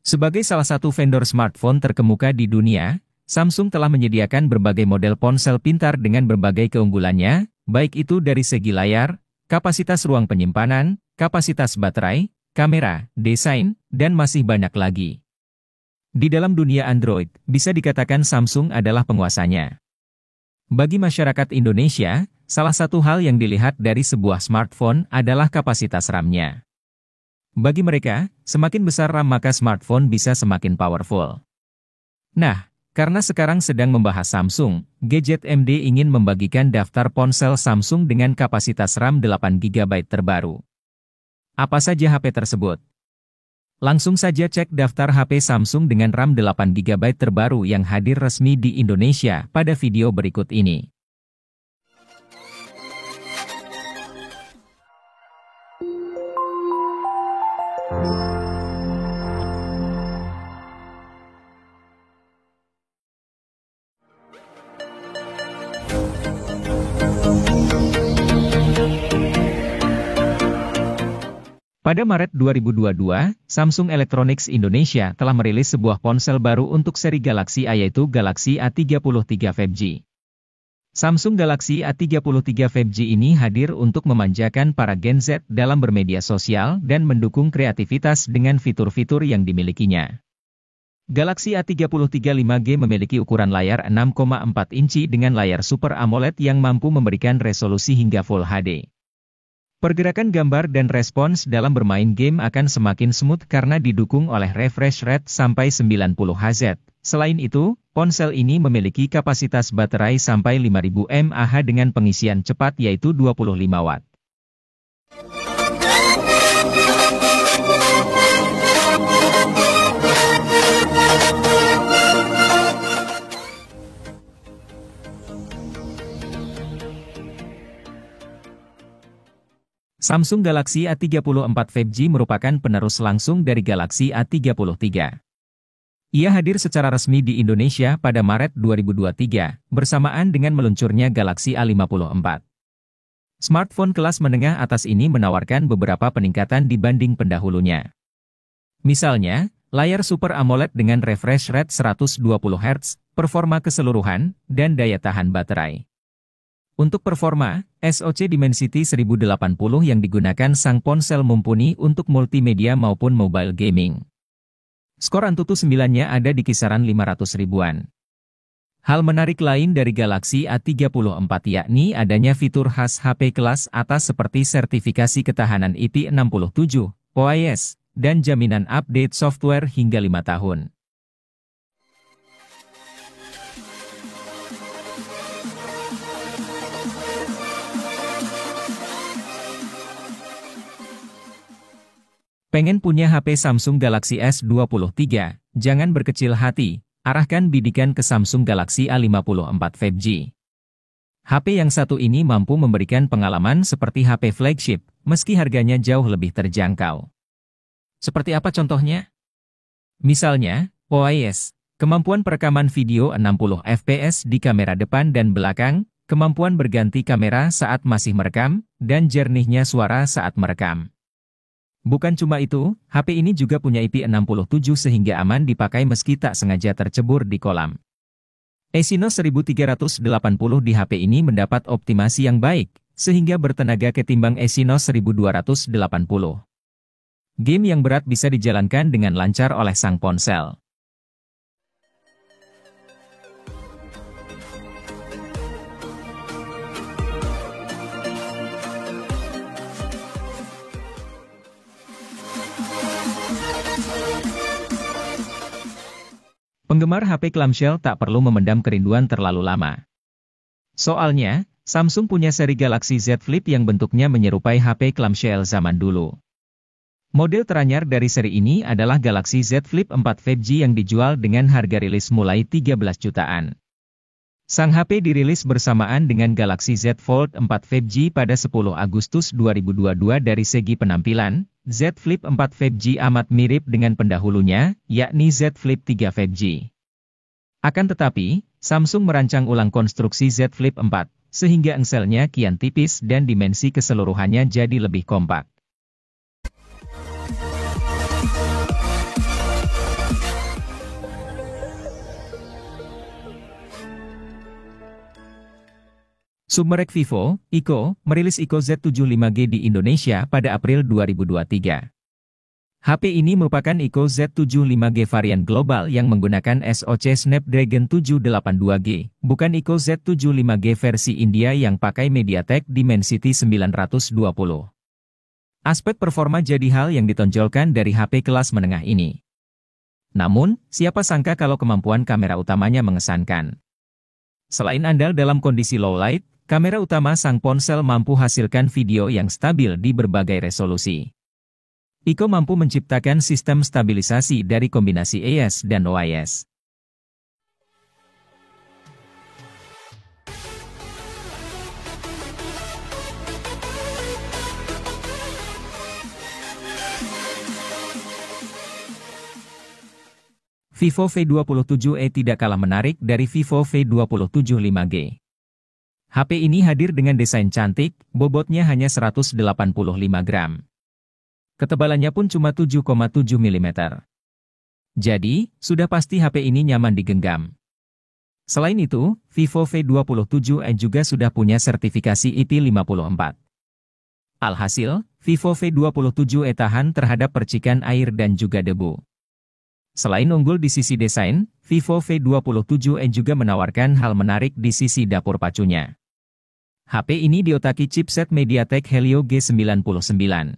Sebagai salah satu vendor smartphone terkemuka di dunia, Samsung telah menyediakan berbagai model ponsel pintar dengan berbagai keunggulannya, baik itu dari segi layar, kapasitas ruang penyimpanan, kapasitas baterai, kamera, desain, dan masih banyak lagi. Di dalam dunia Android, bisa dikatakan Samsung adalah penguasanya. Bagi masyarakat Indonesia, salah satu hal yang dilihat dari sebuah smartphone adalah kapasitas RAM-nya. Bagi mereka, semakin besar RAM maka smartphone bisa semakin powerful. Nah, karena sekarang sedang membahas Samsung, Gadget MD ingin membagikan daftar ponsel Samsung dengan kapasitas RAM 8GB terbaru. Apa saja HP tersebut? Langsung saja cek daftar HP Samsung dengan RAM 8GB terbaru yang hadir resmi di Indonesia pada video berikut ini. Pada Maret 2022, Samsung Electronics Indonesia telah merilis sebuah ponsel baru untuk seri Galaxy A yaitu Galaxy A33 5G. Samsung Galaxy A33 5G ini hadir untuk memanjakan para Gen Z dalam bermedia sosial dan mendukung kreativitas dengan fitur-fitur yang dimilikinya. Galaxy A33 5G memiliki ukuran layar 6,4 inci dengan layar Super AMOLED yang mampu memberikan resolusi hingga Full HD. Pergerakan gambar dan respons dalam bermain game akan semakin smooth karena didukung oleh refresh rate sampai 90 Hz. Selain itu, ponsel ini memiliki kapasitas baterai sampai 5000 mAh dengan pengisian cepat yaitu 25 Watt. Samsung Galaxy A34 5G merupakan penerus langsung dari Galaxy A33. Ia hadir secara resmi di Indonesia pada Maret 2023, bersamaan dengan meluncurnya Galaxy A54. Smartphone kelas menengah atas ini menawarkan beberapa peningkatan dibanding pendahulunya. Misalnya, layar Super AMOLED dengan refresh rate 120 Hz, performa keseluruhan, dan daya tahan baterai. Untuk performa, SoC Dimensity 1080 yang digunakan sang ponsel mumpuni untuk multimedia maupun mobile gaming. Skor Antutu 9-nya ada di kisaran 500 ribuan. Hal menarik lain dari Galaxy A34 yakni adanya fitur khas HP kelas atas seperti sertifikasi ketahanan IP67, OIS, dan jaminan update software hingga 5 tahun. Pengen punya HP Samsung Galaxy S23? Jangan berkecil hati, arahkan bidikan ke Samsung Galaxy A54 5G. HP yang satu ini mampu memberikan pengalaman seperti HP flagship, meski harganya jauh lebih terjangkau. Seperti apa contohnya? Misalnya, OIS, kemampuan perekaman video 60 fps di kamera depan dan belakang, kemampuan berganti kamera saat masih merekam, dan jernihnya suara saat merekam. Bukan cuma itu, HP ini juga punya IP67 sehingga aman dipakai meski tak sengaja tercebur di kolam. Exynos 1380 di HP ini mendapat optimasi yang baik, sehingga bertenaga ketimbang Exynos 1280. Game yang berat bisa dijalankan dengan lancar oleh sang ponsel. Penggemar HP clamshell tak perlu memendam kerinduan terlalu lama. Soalnya, Samsung punya seri Galaxy Z Flip yang bentuknya menyerupai HP clamshell zaman dulu. Model teranyar dari seri ini adalah Galaxy Z Flip 4 5G yang dijual dengan harga rilis mulai 13 jutaan. Sang HP dirilis bersamaan dengan Galaxy Z Fold 4 5G pada 10 Agustus 2022. Dari segi penampilan, Z Flip 4 5G amat mirip dengan pendahulunya, yakni Z Flip 3 5G. Akan tetapi, Samsung merancang ulang konstruksi Z Flip 4, sehingga engselnya kian tipis dan dimensi keseluruhannya jadi lebih kompak. Submerek Vivo, Iko, merilis Iko Z75G di Indonesia pada April 2023. HP ini merupakan Iko Z75G varian global yang menggunakan SoC Snapdragon 782G, bukan Iko Z75G versi India yang pakai MediaTek Dimensity 920. Aspek performa jadi hal yang ditonjolkan dari HP kelas menengah ini. Namun, siapa sangka kalau kemampuan kamera utamanya mengesankan. Selain andal dalam kondisi low light, kamera utama sang ponsel mampu hasilkan video yang stabil di berbagai resolusi. Iko mampu menciptakan sistem stabilisasi dari kombinasi AIS dan OIS. Vivo V27e tidak kalah menarik dari Vivo V27 5G. HP ini hadir dengan desain cantik, bobotnya hanya 185 gram. Ketebalannya pun cuma 7,7 mm. Jadi, sudah pasti HP ini nyaman digenggam. Selain itu, Vivo V27e juga sudah punya sertifikasi IP54. Alhasil, Vivo V27e tahan terhadap percikan air dan juga debu. Selain unggul di sisi desain, Vivo V27e juga menawarkan hal menarik di sisi dapur pacunya. HP ini diotaki chipset MediaTek Helio G99.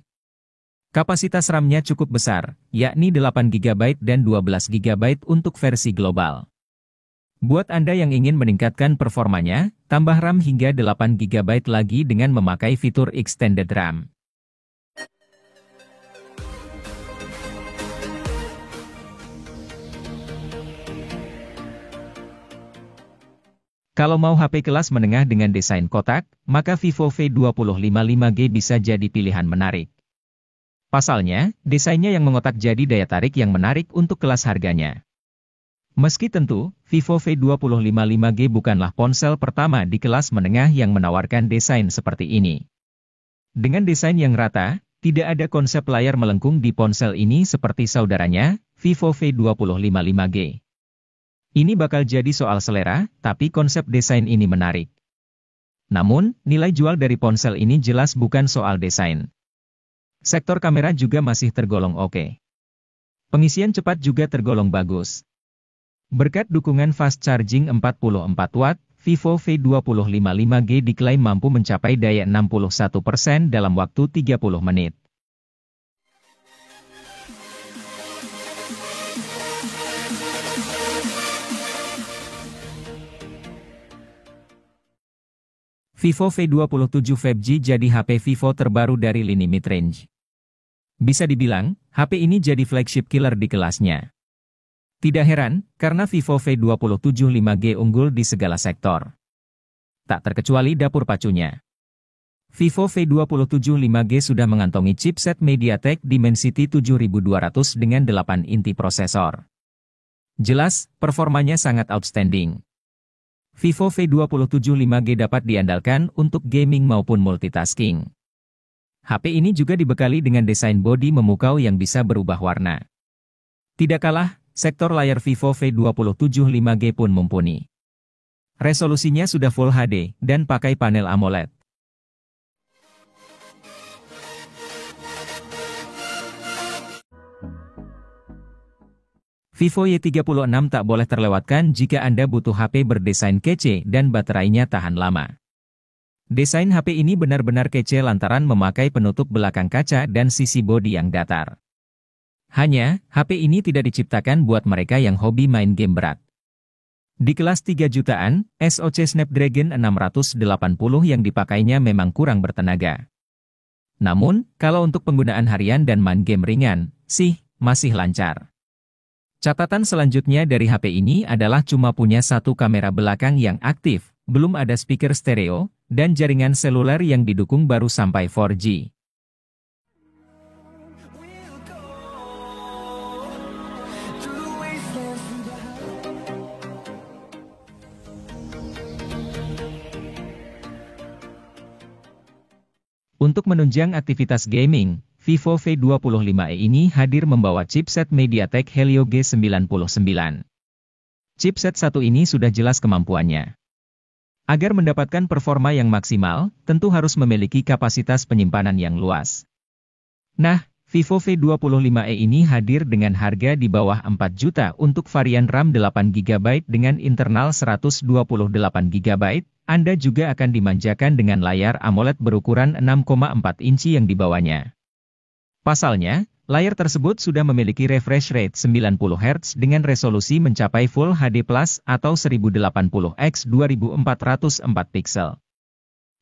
Kapasitas RAM-nya cukup besar, yakni 8GB dan 12GB untuk versi global. Buat Anda yang ingin meningkatkan performanya, tambah RAM hingga 8GB lagi dengan memakai fitur Extended RAM. Kalau mau HP kelas menengah dengan desain kotak, maka Vivo V25 5G bisa jadi pilihan menarik. Pasalnya, desainnya yang mengotak jadi daya tarik yang menarik untuk kelas harganya. Meski tentu, Vivo V25 5G bukanlah ponsel pertama di kelas menengah yang menawarkan desain seperti ini. Dengan desain yang rata, tidak ada konsep layar melengkung di ponsel ini seperti saudaranya, Vivo V25 5G. Ini bakal jadi soal selera, tapi konsep desain ini menarik. Namun, nilai jual dari ponsel ini jelas bukan soal desain. Sektor kamera juga masih tergolong oke. Pengisian cepat juga tergolong bagus. Berkat dukungan fast charging 44 Watt, Vivo V25 5G diklaim mampu mencapai daya 61% dalam waktu 30 menit. Vivo V27 5G jadi HP Vivo terbaru dari lini mid-range. Bisa dibilang, HP ini jadi flagship killer di kelasnya. Tidak heran, karena Vivo V27 5G unggul di segala sektor. Tak terkecuali dapur pacunya. Vivo V27 5G sudah mengantongi chipset MediaTek Dimensity 7200 dengan 8 inti prosesor. Jelas, performanya sangat outstanding. Vivo V27 5G dapat diandalkan untuk gaming maupun multitasking. HP ini juga dibekali dengan desain bodi memukau yang bisa berubah warna. Tidak kalah, sektor layar Vivo V27 5G pun mumpuni. Resolusinya sudah Full HD dan pakai panel AMOLED. Vivo Y36 tak boleh terlewatkan jika Anda butuh HP berdesain kece dan baterainya tahan lama. Desain HP ini benar-benar kece lantaran memakai penutup belakang kaca dan sisi bodi yang datar. Hanya, HP ini tidak diciptakan buat mereka yang hobi main game berat. Di kelas 3 jutaan, SoC Snapdragon 680 yang dipakainya memang kurang bertenaga. Namun, kalau untuk penggunaan harian dan main game ringan, sih, masih lancar. Catatan selanjutnya dari HP ini adalah cuma punya satu kamera belakang yang aktif, belum ada speaker stereo, dan jaringan seluler yang didukung baru sampai 4G. Untuk menunjang aktivitas gaming, Vivo V25e ini hadir membawa chipset MediaTek Helio G99. Chipset satu ini sudah jelas kemampuannya. Agar mendapatkan performa yang maksimal, tentu harus memiliki kapasitas penyimpanan yang luas. Nah, Vivo V25e ini hadir dengan harga di bawah 4 juta untuk varian RAM 8GB dengan internal 128GB. Anda juga akan dimanjakan dengan layar AMOLED berukuran 6,4 inci yang dibawanya. Pasalnya, layar tersebut sudah memiliki refresh rate 90 Hz dengan resolusi mencapai Full HD Plus atau 1080 x 2404 piksel.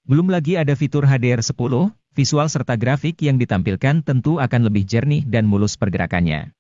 Belum lagi ada fitur HDR10, visual serta grafik yang ditampilkan tentu akan lebih jernih dan mulus pergerakannya.